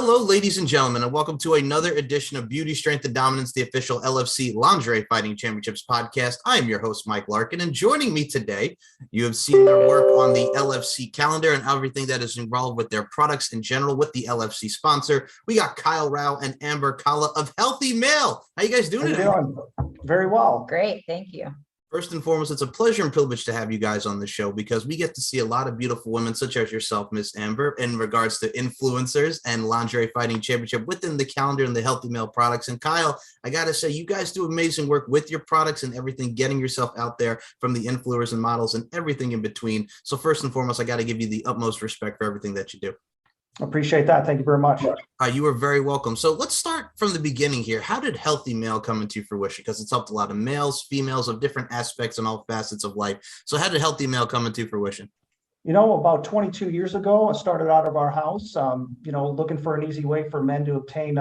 Hello, ladies and gentlemen, and welcome to another edition of Beauty, Strength, and Dominance, the official LFC Lingerie Fighting Championships podcast. I am your host, Mike Larkin, and joining me today, you have seen their work on the LFC calendar and everything that is involved with their products in general with the LFC sponsor. We got Kyle Rao and Amber Kalla of Healthy Male. How you guys doing today? Very well. Great, thank you. First and foremost, it's a pleasure and privilege to have you guys on the show because we get to see a lot of beautiful women such as yourself, Miss Amber, in regards to influencers and lingerie fighting championship within the calendar and the Healthy Male products. And Kyle, I got to say, you guys do amazing work with your products and everything, getting yourself out there from the influencers and models and everything in between. So first and foremost, I got to give you the utmost respect for everything that you do. Appreciate that. Thank you very much. You are very welcome. So let's start from the beginning here. How did Healthy Male come into fruition? Because it's helped a lot of males, females of different aspects and all facets of life. So how did Healthy Male come into fruition? You know, about 22 years ago, I started out of our house, looking for an easy way for men to obtain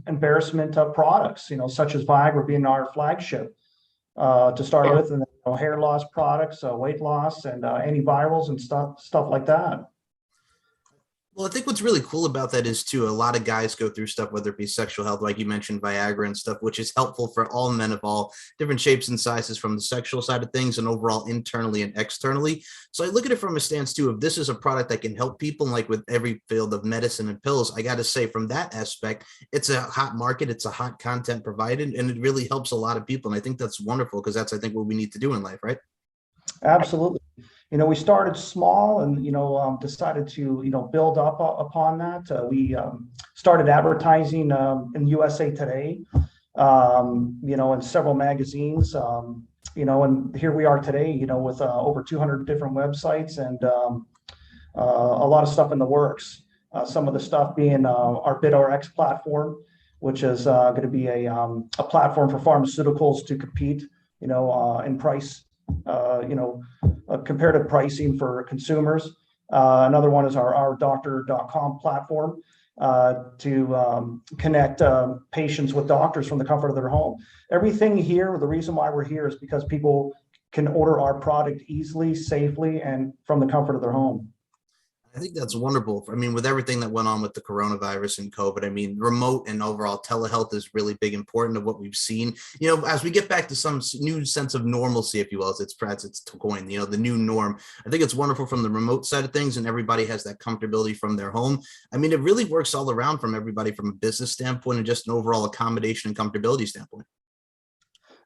embarrassment products, such as Viagra being our flagship to start with, and hair loss products, weight loss, and antivirals and stuff like that. Well, I think what's really cool about that is, too, a lot of guys go through stuff, whether it be sexual health, like you mentioned, Viagra and stuff, which is helpful for all men of all different shapes and sizes from the sexual side of things and overall internally and externally. So I look at it from a stance, too, if this is a product that can help people, like with every field of medicine and pills, I got to say from that aspect, it's a hot market. It's a hot content provided, and it really helps a lot of people. And I think that's wonderful because that's, I think, what we need to do in life, right? Absolutely. We started small and, decided to, build up upon that. We started advertising in USA Today, in several magazines, and here we are today, with over 200 different websites and a lot of stuff in the works. Some of the stuff being our BidRx platform, which is going to be a platform for pharmaceuticals to compete, in price. Comparative pricing for consumers. Another one is our doctor.com platform to connect patients with doctors from the comfort of their home. Everything here, the reason why we're here is because people can order our product easily, safely, and from the comfort of their home. I think that's wonderful. I mean, with everything that went on with the coronavirus and COVID, I mean, remote and overall telehealth is really big, important of what we've seen. As we get back to some new sense of normalcy, if you will, as it's coined, the new norm. I think it's wonderful from the remote side of things, and everybody has that comfortability from their home. I mean, it really works all around from everybody from a business standpoint and just an overall accommodation and comfortability standpoint.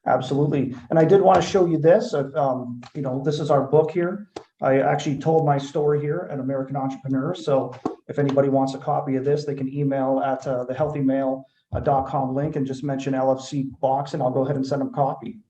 Absolutely. And I did want to show you this. This is our book here. I actually told my story here at American Entrepreneur. So if anybody wants a copy of this, they can email at the healthymale.com link and just mention LFC box, and I'll go ahead and send them a copy.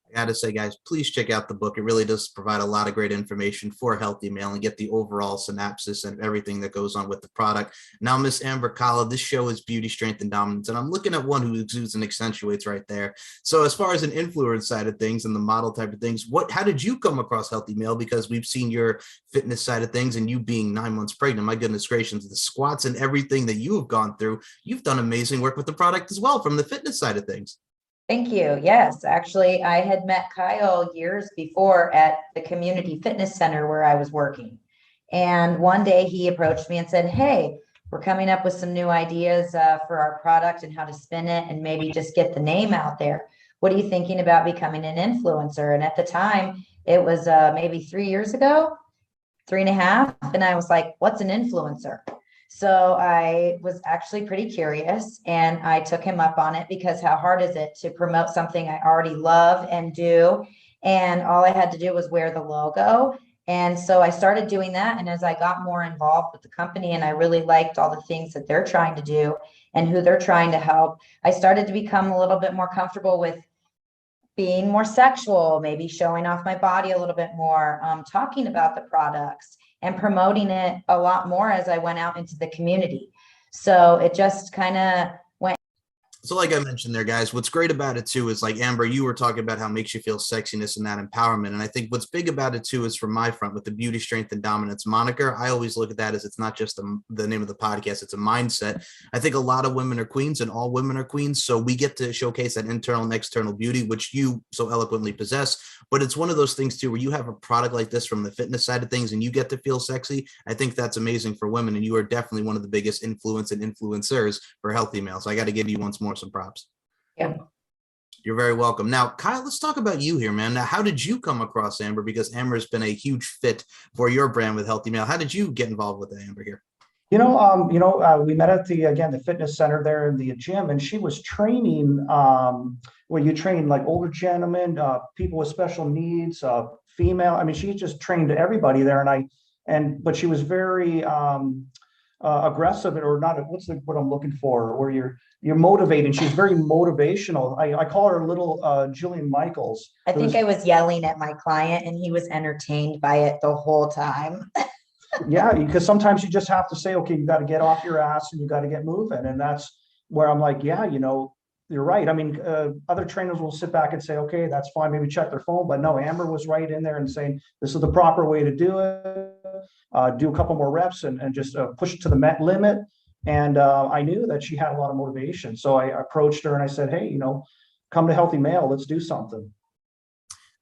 I got to say, guys, please check out the book. It really does provide a lot of great information for Healthy Male and get the overall synopsis and everything that goes on with the product. Now, Miss Amber Kalla, this show is Beauty, Strength, and Dominance, and I'm looking at one who exudes and accentuates right there. So as far as an influencer side of things and the model type of things, how did you come across Healthy Male? Because we've seen your fitness side of things and you being 9 months pregnant, my goodness gracious, the squats and everything that you have gone through, you've done amazing work with the product as well from the fitness side of things. Thank you. Yes, actually, I had met Kyle years before at the community fitness center where I was working. And one day he approached me and said, "Hey, we're coming up with some new ideas for our product and how to spin it and maybe just get the name out there. What are you thinking about becoming an influencer?" And at the time, it was maybe 3 years ago, 3.5. And I was like, "What's an influencer?" So I was actually pretty curious, and I took him up on it because how hard is it to promote something I already love and do? And all I had to do was wear the logo. And so I started doing that. And as I got more involved with the company and I really liked all the things that they're trying to do and who they're trying to help, I started to become a little bit more comfortable with being more sexual, maybe showing off my body a little bit more, talking about the products and promoting it a lot more as I went out into the community. So it just kind of went. So like I mentioned there, guys, what's great about it too is like Amber, you were talking about how it makes you feel sexiness and that empowerment. And I think what's big about it too is from my front with the beauty, strength, and dominance moniker. I always look at that as it's not just the name of the podcast, it's a mindset. I think a lot of women are queens and all women are queens. So we get to showcase that internal and external beauty, which you so eloquently possess. But it's one of those things too, where you have a product like this from the fitness side of things and you get to feel sexy. I think that's amazing for women. And you are definitely one of the biggest influence and influencers for healthy males. So I got to give you once more some props. Yeah. You're very welcome. Now, Kyle, let's talk about you here, man. Now, how did you come across Amber? Because Amber has been a huge fit for your brand with Healthy Male. How did you get involved with Amber here? We met at the fitness center there in the gym, and she was training where you train like older gentlemen, people with special needs, female. I mean, she just trained everybody there, but she was very aggressive, or not. What's what I'm looking for? Where you're motivating. She's very motivational. I call her little Jillian Michaels. I think I was yelling at my client and he was entertained by it the whole time. Yeah, because sometimes you just have to say, okay, you got to get off your ass and you got to get moving. And that's where I'm like, yeah, you're right. I mean, other trainers will sit back and say, okay, that's fine. Maybe check their phone. But no, Amber was right in there and saying, this is the proper way to do it. Do a couple more reps and just push it to the limit. And I knew that she had a lot of motivation. So I approached her and I said, hey, come to Healthy Male. Let's do something.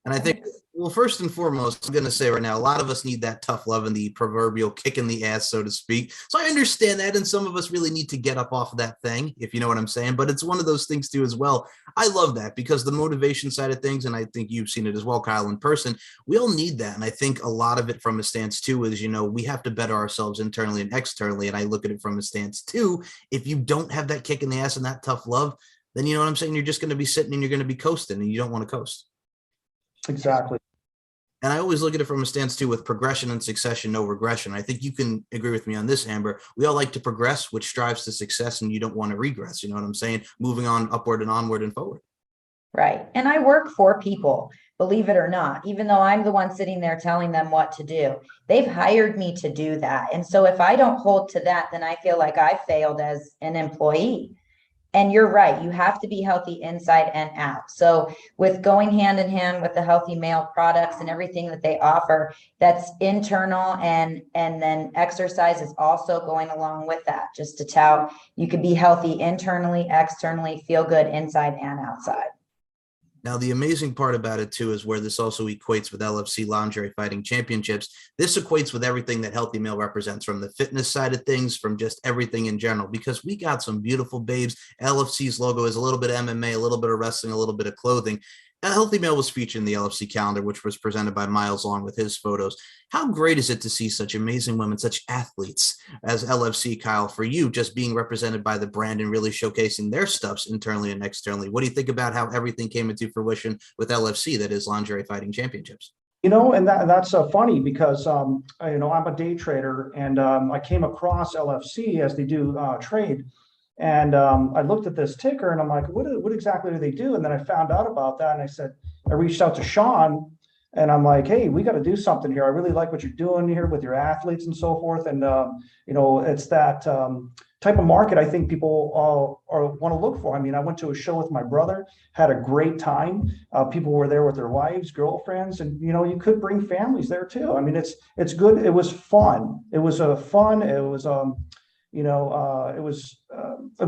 And I think, well, first and foremost, I'm going to say right now, a lot of us need that tough love and the proverbial kick in the ass, so to speak. So I understand that. And some of us really need to get up off of that thing, if you know what I'm saying. But it's one of those things too, as well. I love that because the motivation side of things, and I think you've seen it as well, Kyle, in person, we all need that. And I think a lot of it from a stance too is, we have to better ourselves internally and externally. And I look at it from a stance too. If you don't have that kick in the ass and that tough love, then you know what I'm saying? You're just going to be sitting and you're going to be coasting and you don't want to coast. Exactly. And I always look at it from a stance too with progression and succession, no regression. I think you can agree with me on this, Amber. We all like to progress, which strives to success, and you don't want to regress. You know what I'm saying? Moving on upward and onward and forward. Right. And I work for people, believe it or not, even though I'm the one sitting there telling them what to do. They've hired me to do that. And so if I don't hold to that, then I feel like I failed as an employee. And you're right. You have to be healthy inside and out. So with going hand in hand with the Healthy Male products and everything that they offer, that's internal, and then exercise is also going along with that. Just to tout, you could be healthy internally, externally, feel good inside and outside. Now, the amazing part about it, too, is where this also equates with LFC Lingerie Fighting Championships. This equates with everything that Healthy Male represents, from the fitness side of things, from just everything in general, because we got some beautiful babes. LFC's logo is a little bit of MMA, a little bit of wrestling, a little bit of clothing. Healthy Male was featured in the LFC calendar, which was presented by Miles Long with his photos. How great is it to see such amazing women, such athletes as LFC, Kyle, for you, just being represented by the brand and really showcasing their stuffs internally and externally? What do you think about how everything came into fruition with LFC, that is Lingerie Fighting Championships? And that's funny because, I'm a day trader, and I came across LFC as they do trade. And I looked at this ticker and I'm like, what exactly do they do? And then I found out about that. And I reached out to Sean and I'm like, hey, we got to do something here. I really like what you're doing here with your athletes and so forth. And, it's that type of market I think people want to look for. I mean, I went to a show with my brother, had a great time. People were there with their wives, girlfriends, and, you could bring families there too. I mean, it's good. It was fun. It was fun. It was, it was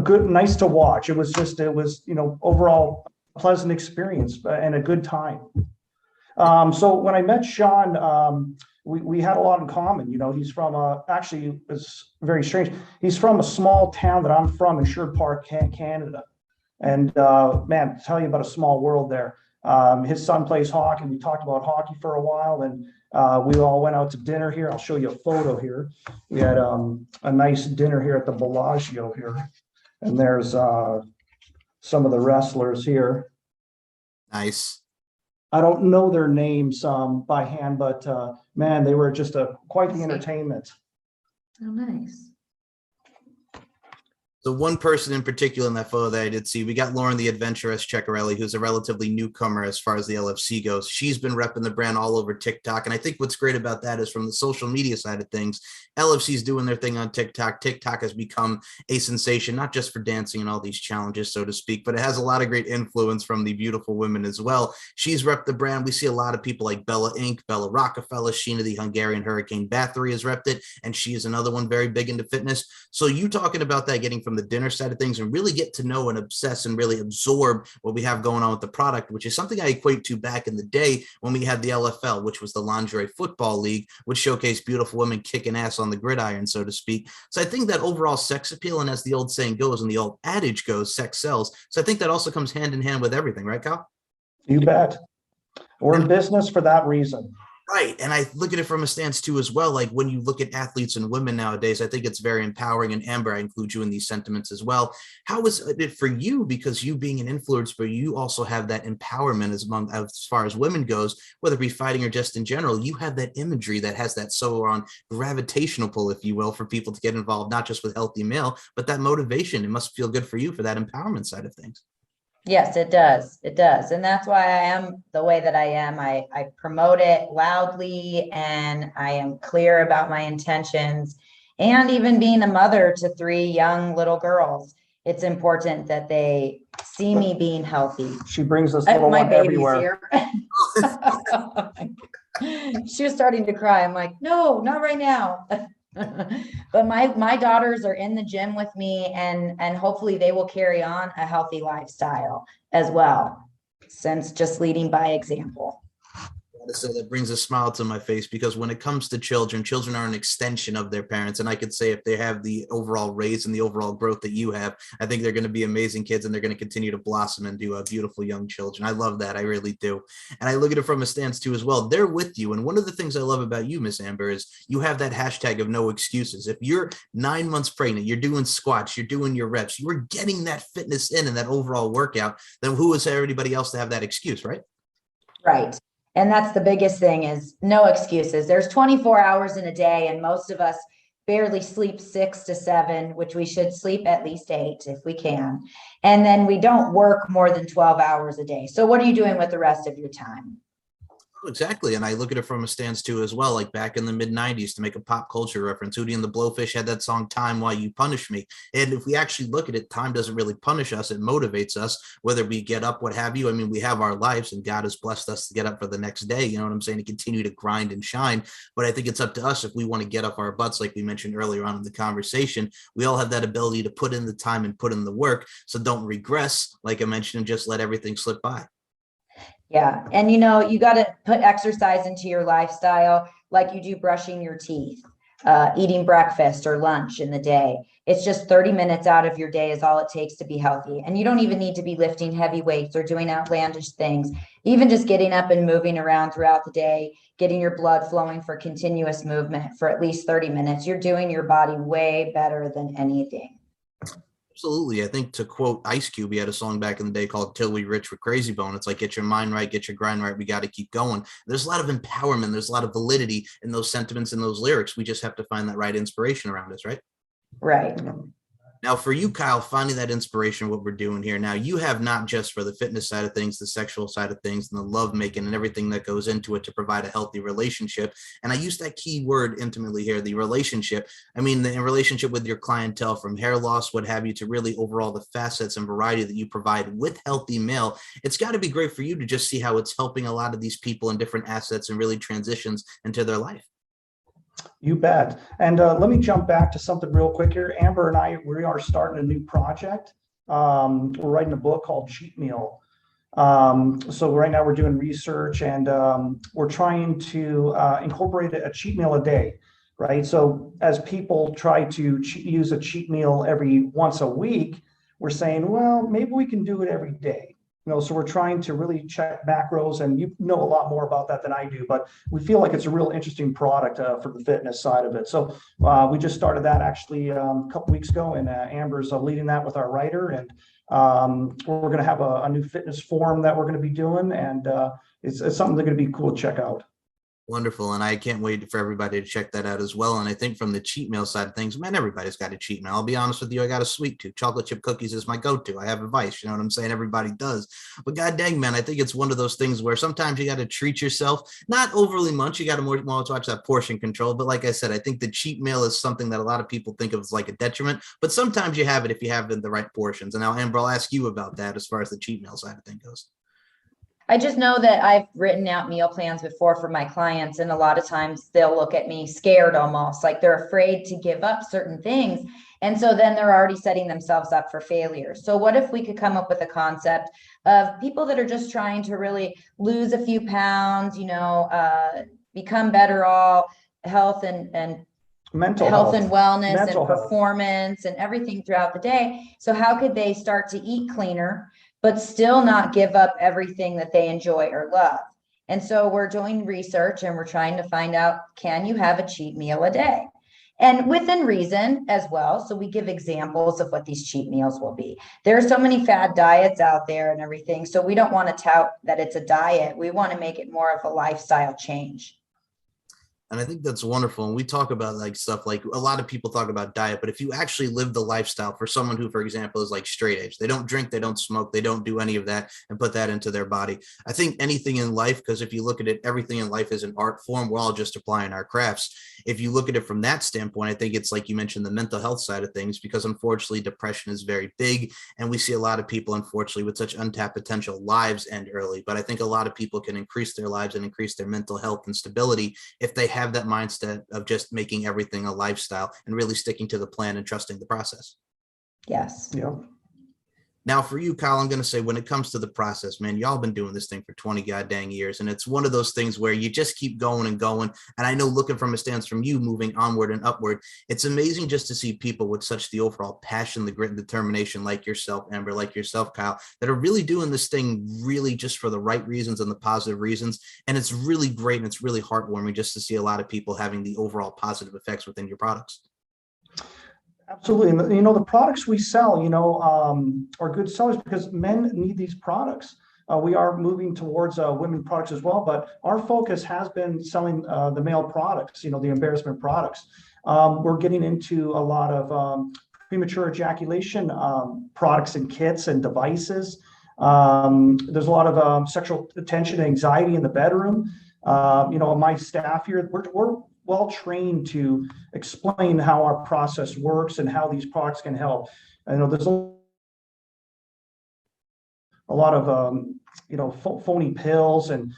nice to watch. It was overall a pleasant experience and a good time. So when I met Sean, we had a lot in common. He's from actually, it's very strange. He's from a small town that I'm from in Sherwood Park, Canada. And man, tell you about a small world there. His son plays hockey. We talked about hockey for a while, and we all went out to dinner here. I'll show you a photo here. We had a nice dinner here at the Bellagio here. And there's some of the wrestlers here. Nice. I don't know their names by hand, but man, they were just quite the entertainment. Oh, nice. The one person in particular in that photo that I did see, we got Lauren the Adventuress Ceccarelli, who's a relatively newcomer as far as the LFC goes. She's been repping the brand all over TikTok. And I think what's great about that is from the social media side of things, LFC's doing their thing on TikTok. TikTok has become a sensation, not just for dancing and all these challenges, so to speak, but it has a lot of great influence from the beautiful women as well. She's repped the brand. We see a lot of people like Bella Inc., Bella Rockefeller, Sheena the Hungarian Hurricane Bathory has repped it, and she is another one very big into fitness. So you talking about that, getting from the dinner side of things and really get to know and obsess and really absorb what we have going on with the product, which is something I equate to back in the day when we had the LFL, which was the Lingerie Football League, which showcased beautiful women kicking ass on the gridiron, so to speak. So I think that overall sex appeal, and as the old saying goes and the old adage goes, sex sells. So I think that also comes hand in hand with everything, right, Kyle? You bet. We're in business for that reason. Right. And I look at it from a stance too, as well. Like when you look at athletes and women nowadays, I think it's very empowering. And Amber, I include you in these sentiments as well. How is it for you? Because you being an influencer, you also have that empowerment as far as women goes, whether it be fighting or just in general, you have that imagery that has that so on gravitational pull, if you will, for people to get involved, not just with Healthy Male, but that motivation. It must feel good for you for that empowerment side of things. Yes, it does. It does. And that's why I am the way that I am. I promote it loudly and I am clear about my intentions. And even being a mother to 3 young little girls, it's important that they see me being healthy. She brings us little one everywhere. She was starting to cry. I'm like, no, not right now. But my daughters are in the gym with me and hopefully they will carry on a healthy lifestyle as well, since just leading by example. So that brings a smile to my face, because when it comes to children are an extension of their parents. And I could say if they have the overall raise and the overall growth that you have, I think they're going to be amazing kids and they're going to continue to blossom and do beautiful young children. I love that. I really do. And I look at it from a stance too as well. They're with you. And one of the things I love about you, Miss Amber, is you have that hashtag of no excuses. If you're 9 months pregnant, you're doing squats, you're doing your reps, you're getting that fitness in and that overall workout, then who is everybody else to have that excuse, right? Right. And that's the biggest thing, is no excuses. There's 24 hours in a day and most of us barely sleep 6 to 7, which we should sleep at least 8 if we can. And then we don't work more than 12 hours a day. So what are you doing with the rest of your time? Exactly. And I look at it from a stance too as well, like back in the mid-90s, to make a pop culture reference, Hootie and the Blowfish had that song Time While You Punish Me. And if we actually look at it, time doesn't really punish us. It motivates us, whether we get up, what have you. I mean, we have our lives and God has blessed us to get up for the next day. You know what I'm saying? To continue to grind and shine. But I think it's up to us if we want to get off our butts, like we mentioned earlier on in the conversation. We all have that ability to put in the time and put in the work. So don't regress, like I mentioned, and just let everything slip by. Yeah. And you got to put exercise into your lifestyle, like you do brushing your teeth, eating breakfast or lunch in the day. It's just 30 minutes out of your day is all it takes to be healthy. And you don't even need to be lifting heavy weights or doing outlandish things. Even just getting up and moving around throughout the day, getting your blood flowing for continuous movement for at least 30 minutes, you're doing your body way better than anything. Absolutely. I think, to quote Ice Cube, he had a song back in the day called Till We Rich with Crazy Bone. It's like, get your mind right, get your grind right. We got to keep going. There's a lot of empowerment. There's a lot of validity in those sentiments and those lyrics. We just have to find that right inspiration around us, right? Right. Now, for you, Kyle, finding that inspiration, what we're doing here now, you have not just for the fitness side of things, the sexual side of things, and the love making and everything that goes into it to provide a healthy relationship. And I use that key word intimately here, the relationship. I mean, the relationship with your clientele, from hair loss, what have you, to really overall the facets and variety that you provide with Healthy Male. It's got to be great for you to just see how it's helping a lot of these people in different assets and really transitions into their life. You bet. And let me jump back to something real quick here. Amber and I, we are starting a new project. We're writing a book called Cheat Meal. So right now we're doing research and we're trying to incorporate a cheat meal a day, right? So as people try to use a cheat meal every once a week, we're saying, well, maybe we can do it every day. So we're trying to really check macros, and you know a lot more about that than I do, but we feel like it's a real interesting product for the fitness side of it. So we just started that actually a couple weeks ago, and Amber's leading that with our writer, and we're going to have a new fitness forum that we're going to be doing, and it's something that's going to be cool to check out. Wonderful. And I can't wait for everybody to check that out as well. And I think from the cheat meal side of things, man, everybody's got a cheat meal. I'll be honest with you. I got a sweet tooth. Chocolate chip cookies is my go-to. I have a vice. You know what I'm saying? Everybody does. But god dang, man, I think it's one of those things where sometimes you got to treat yourself, not overly much. You got to more watch that portion control. But like I said, I think the cheat meal is something that a lot of people think of as like a detriment. But sometimes you have it if you have it in the right portions. And now, Amber, I'll ask you about that as far as the cheat meal side of things goes. I just know that I've written out meal plans before for my clients, and a lot of times they'll look at me scared, almost like they're afraid to give up certain things. And so then they're already setting themselves up for failure. So what if we could come up with a concept of people that are just trying to really lose a few pounds, become better, all health and mental health and wellness mental and health. Performance and everything throughout the day. So how could they start to eat cleaner, but still not give up everything that they enjoy or love? And so we're doing research and we're trying to find out, can you have a cheat meal a day? And within reason as well. So we give examples of what these cheat meals will be. There are so many fad diets out there and everything. So we don't want to tout that it's a diet. We want to make it more of a lifestyle change. And I think that's wonderful. And we talk about like stuff like a lot of people talk about diet, but if you actually live the lifestyle for someone who, for example, is like straight edge, they don't drink, they don't smoke, they don't do any of that and put that into their body. I think anything in life, because if you look at it, everything in life is an art form. We're all just applying our crafts. If you look at it from that standpoint, I think it's like you mentioned, the mental health side of things, because unfortunately depression is very big. And we see a lot of people, unfortunately, with such untapped potential, lives end early. But I think a lot of people can increase their lives and increase their mental health and stability if they have that mindset of just making everything a lifestyle and really sticking to the plan and trusting the process. Yes. Yeah. Now for you, Kyle, I'm going to say when it comes to the process, man, y'all been doing this thing for 20 goddamn years. And it's one of those things where you just keep going and going. And I know looking from a stance from you moving onward and upward, it's amazing just to see people with such the overall passion, the grit and determination like yourself, Amber, like yourself, Kyle, that are really doing this thing really just for the right reasons and the positive reasons. And it's really great. And it's really heartwarming just to see a lot of people having the overall positive effects within your products. Absolutely. And, the products we sell, are good sellers because men need these products. We are moving towards women products as well, but our focus has been selling the male products, the embarrassment products. We're getting into a lot of premature ejaculation products and kits and devices. There's a lot of sexual tension and anxiety in the bedroom. My staff here, we're well trained to explain how our process works and how these products can help. I know there's a lot of phony pills and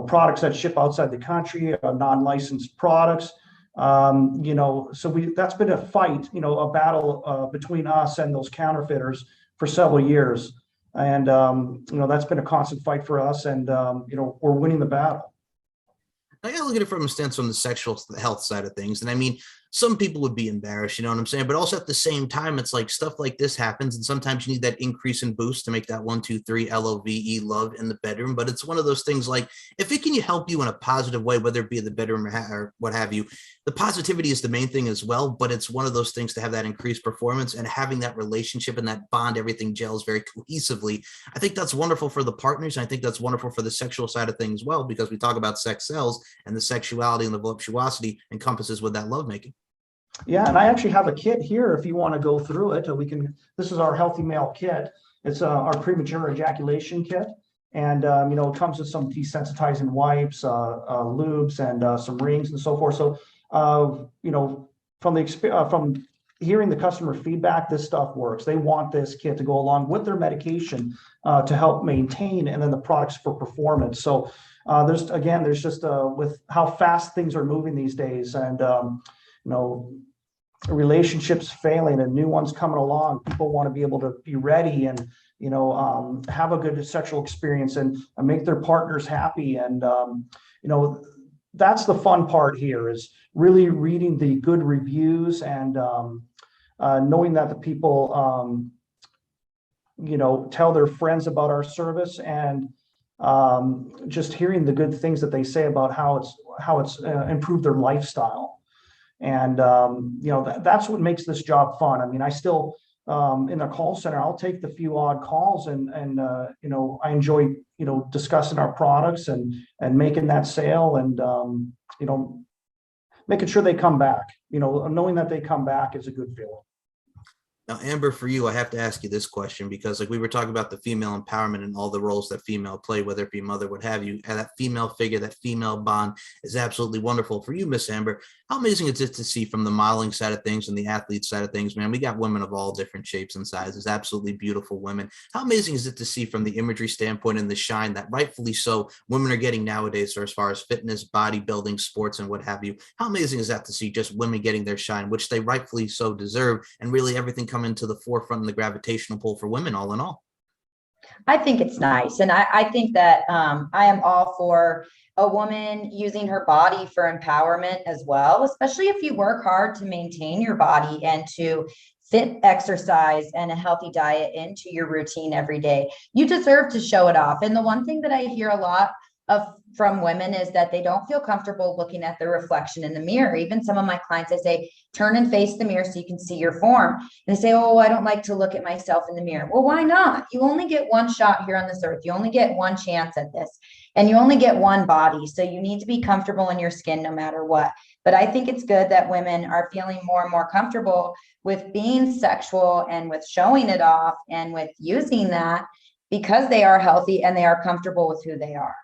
products that ship outside the country, non-licensed products. So that's been a fight, a battle between us and those counterfeiters for several years, and that's been a constant fight for us, and we're winning the battle. I gotta look at it from a stance on the sexual health side of things. And I mean, some people would be embarrassed, you know what I'm saying? But also at the same time, it's like stuff like this happens. And sometimes you need that increase in boost to make that 1, 2, 3 LOVE love in the bedroom. But it's one of those things like, if it can help you in a positive way, whether it be in the bedroom or what have you, the positivity is the main thing as well. But it's one of those things to have that increased performance and having that relationship and that bond, everything gels very cohesively. I think that's wonderful for the partners. And I think that's wonderful for the sexual side of things as well, because we talk about sex sells and the sexuality and the voluptuosity encompasses with that lovemaking. Yeah, and I actually have a kit here if you want to go through it. This is our Healthy Male kit. It's our premature ejaculation kit. And, it comes with some desensitizing wipes, lubes, and some rings and so forth. So, from hearing the customer feedback, this stuff works. They want this kit to go along with their medication to help maintain, and then the products for performance. So there's just with how fast things are moving these days, and relationships failing and new ones coming along, people want to be able to be ready and have a good sexual experience and make their partners happy. And that's the fun part here, is really reading the good reviews and knowing that the people tell their friends about our service, and just hearing the good things that they say about how it's improved their lifestyle. And that's what makes this job fun. I mean, I still in the call center, I'll take the few odd calls and I enjoy, discussing our products and making that sale and, making sure they come back, knowing that they come back is a good feeling. Now, Amber, for you, I have to ask you this question because like we were talking about the female empowerment and all the roles that female play, whether it be mother, what have you, and that female figure, that female bond is absolutely wonderful. For you, Miss Amber, how amazing is it to see from the modeling side of things and the athlete side of things, man? We got women of all different shapes and sizes, absolutely beautiful women. How amazing is it to see from the imagery standpoint and the shine that rightfully so women are getting nowadays, or as far as fitness, bodybuilding, sports, and what have you? How amazing is that to see just women getting their shine, which they rightfully so deserve, and really everything come into the forefront and the gravitational pull for women all in all? I think it's nice. And I think that I am all for a woman using her body for empowerment as well, especially if you work hard to maintain your body and to fit exercise and a healthy diet into your routine every day. You deserve to show it off. And the one thing that I hear a lot from women is that they don't feel comfortable looking at their reflection in the mirror. Even some of my clients, I say, turn and face the mirror so you can see your form. And they say, oh, I don't like to look at myself in the mirror. Well, why not? You only get one shot here on this earth. You only get one chance at this, and you only get one body. So you need to be comfortable in your skin no matter what. But I think it's good that women are feeling more and more comfortable with being sexual and with showing it off and with using that because they are healthy and they are comfortable with who they are.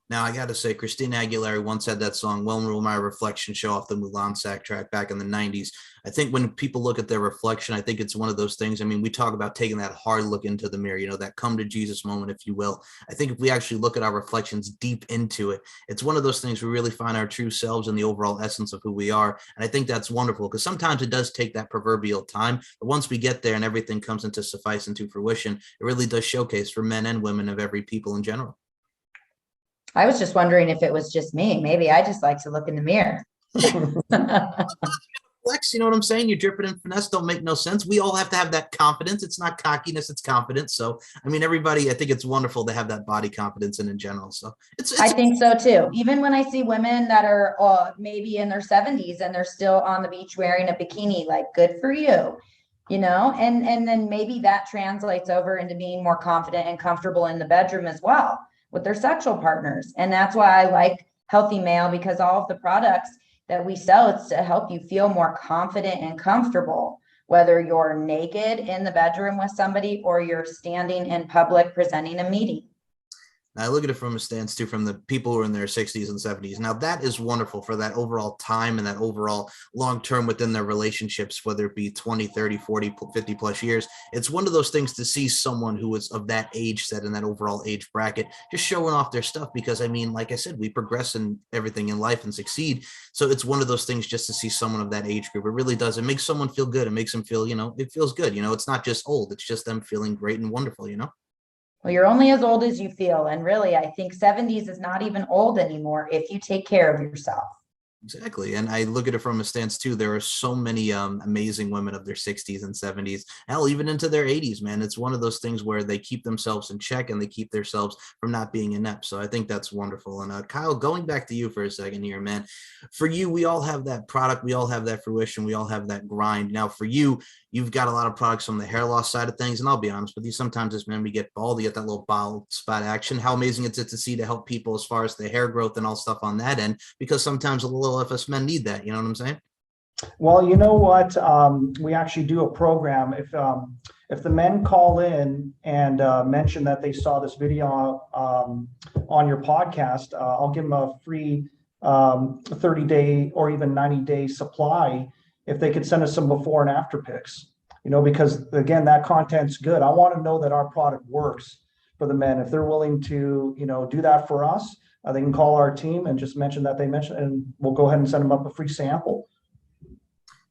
Now, I got to say, Christina Aguilera once had that song, When Will My Reflection Show, off the Mulan soundtrack back in the 90s. I think when people look at their reflection, I think it's one of those things. I mean, we talk about taking that hard look into the mirror, that come to Jesus moment, if you will. I think if we actually look at our reflections deep into it, it's one of those things we really find our true selves and the overall essence of who we are. And I think that's wonderful because sometimes it does take that proverbial time. But once we get there and everything comes into suffice and to fruition, it really does showcase for men and women of every people in general. I was just wondering if it was just me. Maybe I just like to look in the mirror. Flex, you know what I'm saying? You're dripping in finesse don't make no sense. We all have to have that confidence. It's not cockiness, it's confidence. So, I mean, everybody, I think it's wonderful to have that body confidence in general. So I think so too. Even when I see women that are maybe in their 70s and they're still on the beach wearing a bikini, like good for you, and then maybe that translates over into being more confident and comfortable in the bedroom as well with their sexual partners. And that's why I like Healthy Male, because all of the products that we sell, it's to help you feel more confident and comfortable, whether you're naked in the bedroom with somebody or you're standing in public presenting a meeting. I look at it from a stance too, from the people who are in their 60s and 70s. Now that is wonderful for that overall time and that overall long-term within their relationships, whether it be 20, 30, 40, 50 plus years. It's one of those things to see someone who is of that age set in that overall age bracket, just showing off their stuff. Because I mean, like I said, we progress in everything in life and succeed. So it's one of those things just to see someone of that age group. It really does. It makes someone feel good. It makes them feel, it feels good. It's not just old. It's just them feeling great and wonderful, Well, you're only as old as you feel. And really, I think 70s is not even old anymore if you take care of yourself. Exactly. And I look at it from a stance too. There are so many amazing women of their 60s and 70s, hell, even into their 80s, man. It's one of those things where they keep themselves in check and they keep themselves from not being inept. So I think that's wonderful. And Kyle, going back to you for a second here, man, for you, we all have that product. We all have that fruition. We all have that grind. Now for you, you've got a lot of products on the hair loss side of things. And I'll be honest with you, sometimes as men, we get bald, you get that little bald spot action. How amazing is it to see to help people as far as the hair growth and all stuff on that end, because sometimes a little of us men need that. You know what I'm saying? Well, you know what? We actually do a program. If the men call in and mention that they saw this video on your podcast, I'll give them a free 30-day or even 90-day supply if they could send us some before and after pics. Because again, that content's good. I want to know that our product works for the men. If they're willing to, do that for us, they can call our team and just mention that they mentioned, and we'll go ahead and send them up a free sample.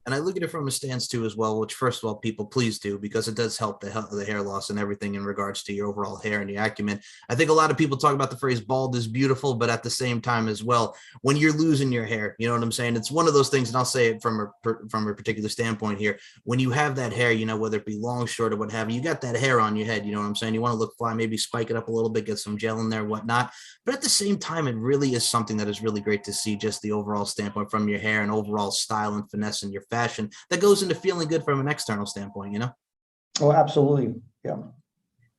And I look at it from a stance too as well, which first of all, people please do, because it does help the hair loss and everything in regards to your overall hair and your acumen. I think a lot of people talk about the phrase bald is beautiful, but at the same time as well, when you're losing your hair, you know what I'm saying? It's one of those things, and I'll say it from a particular standpoint here. When you have that hair, whether it be long, short, or what have you, you got that hair on your head, you know what I'm saying? You want to look fly, maybe spike it up a little bit, get some gel in there, whatnot. But at the same time, it really is something that is really great to see, just the overall standpoint from your hair and overall style and finesse in your passion that goes into feeling good from an external standpoint, you know? Oh, absolutely. Yeah.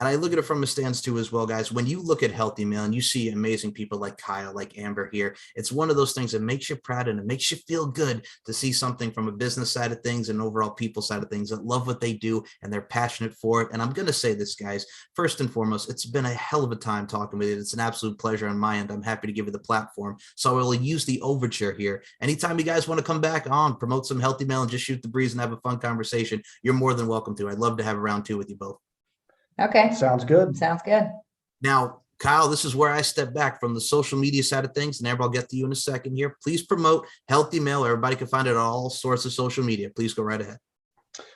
And I look at it from a stance too as well, guys. When you look at Healthy Meal and you see amazing people like Kyle, like Amber here, it's one of those things that makes you proud and it makes you feel good to see something from a business side of things and overall people side of things that love what they do and they're passionate for it. And I'm going to say this, guys, first and foremost, it's been a hell of a time talking with you. It's an absolute pleasure on my end. I'm happy to give you the platform. So I will use the overture here. Anytime you guys want to come back on, promote some Healthy Meal and just shoot the breeze and have a fun conversation, you're more than welcome to. I'd love to have a round two with you both. Okay. Sounds good. Sounds good. Now, Kyle, this is where I step back from the social media side of things, and Amber, I'll get to you in a second here. Please promote Healthy Meal. Everybody can find it on all sorts of social media. Please go right ahead.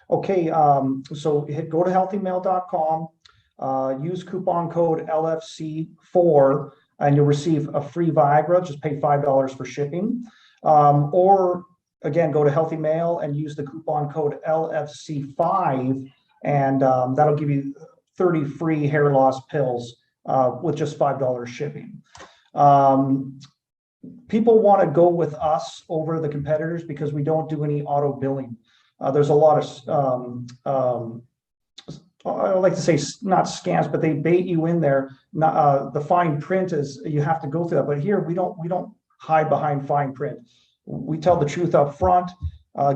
Okay, so go to healthymail.com, use coupon code LFC4, and you'll receive a free Viagra. Just pay $5 for shipping. Or again, go to Healthy Mail and use the coupon code LFC5, and that'll give you 30 free hair loss pills with just $5 shipping. People want to go with us over the competitors because we don't do any auto billing. There's a lot of, I like to say not scams, but they bait you in there. The fine print is you have to go through that. But here we don't hide behind fine print. We tell the truth up front,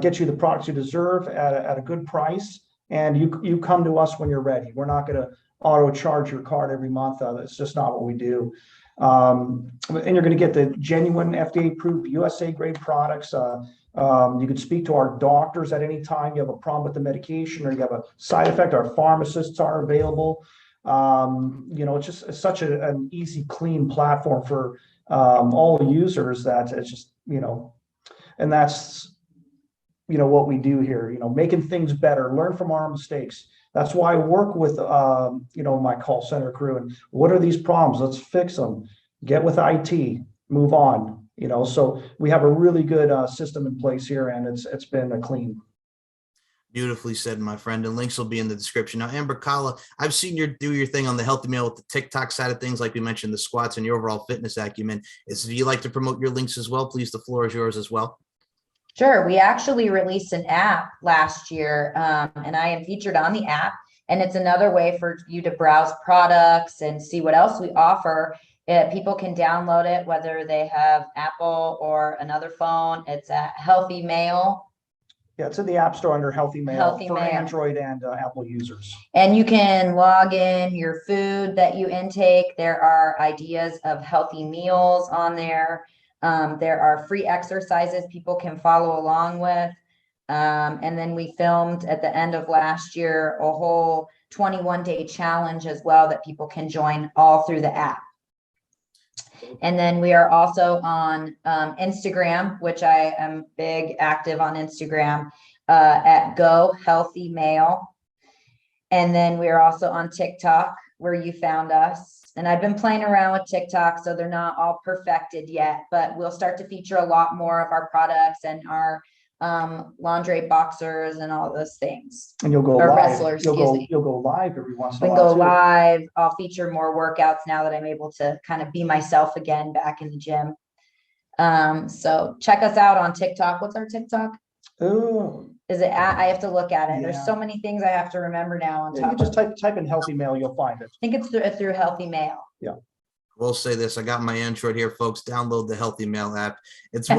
get you the products you deserve at a good price. And you come to us when you're ready. We're not going to auto charge your card every month. That's just not what we do. And you're going to get the genuine FDA approved USA grade products. You can speak to our doctors at any time you have a problem with the medication or you have a side effect. Our pharmacists are available. It's such an easy, clean platform for all the users that it's just, and that's, what we do here, making things better, learn from our mistakes. That's why I work with, my call center crew. And what are these problems? Let's fix them. Get with IT, move on. So we have a really good system in place here, and it's been a clean. Beautifully said, my friend, and links will be in the description. Now, Amber, Kalla, I've seen you do your thing on the Healthy Meal with the TikTok side of things, like we mentioned, the squats and your overall fitness acumen. If you like to promote your links as well, please, the floor is yours as well. Sure. We actually released an app last year, and I am featured on the app. And it's another way for you to browse products and see what else we offer. People can download it, whether they have Apple or another phone. It's at Healthy Mail. Yeah, it's in the App Store under Healthy Mail for Mail. Android and Apple users. And you can log in your food that you intake. There are ideas of healthy meals on there. There are free exercises people can follow along with. And then we filmed at the end of last year a whole 21-day challenge as well that people can join all through the app. And then we are also on Instagram, which I am big active on Instagram at Go Healthy Mail. And then we are also on TikTok, where you found us. And I've been playing around with TikTok, so they're not all perfected yet, but we'll start to feature a lot more of our products and our lingerie boxers and all those things. And you'll go or live. Wrestlers, You'll go live every once in a we while. go live. I'll feature more workouts now that I'm able to kind of be myself again back in the gym. So check us out on TikTok. What's our TikTok? Oh, Is it I have to look at it. Yeah. There's so many things I have to remember now on you top. can just type in Healthy Mail, you'll find it. I think it's through Healthy Mail. Yeah. We'll say this. I got my Android here, folks. Download the Healthy Mail app. It's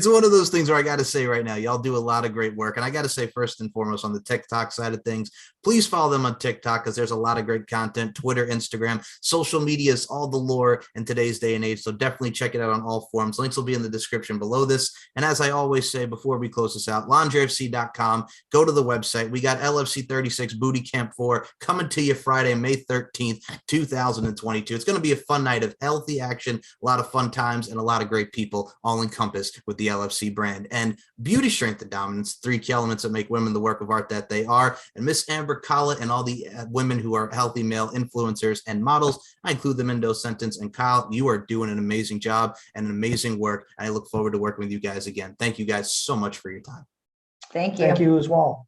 one of those things where I got to say right now, y'all do a lot of great work. And I got to say, first and foremost, on the TikTok side of things, please follow them on TikTok because there's a lot of great content. Twitter, Instagram, social media is all the lore in today's day and age. So definitely check it out on all forums. Links will be in the description below this. And as I always say before we close this out, lingerifc.com. Go to the website. We got LFC 36 Booty Camp 4 coming to you Friday, May 13th, 2022. It's going to be a fun night of healthy action, a lot of fun times, and a lot of great people all encompassed with the LFC brand. And beauty, strength, and dominance, 3 key elements that make women the work of art that they are. And Miss Amber, Kalla, and all the women who are healthy male influencers and models, I include them in those sentence. And Kyle, you are doing an amazing job and an amazing work. And I look forward to working with you guys again. Thank you guys so much for your time. Thank you. Thank you as well.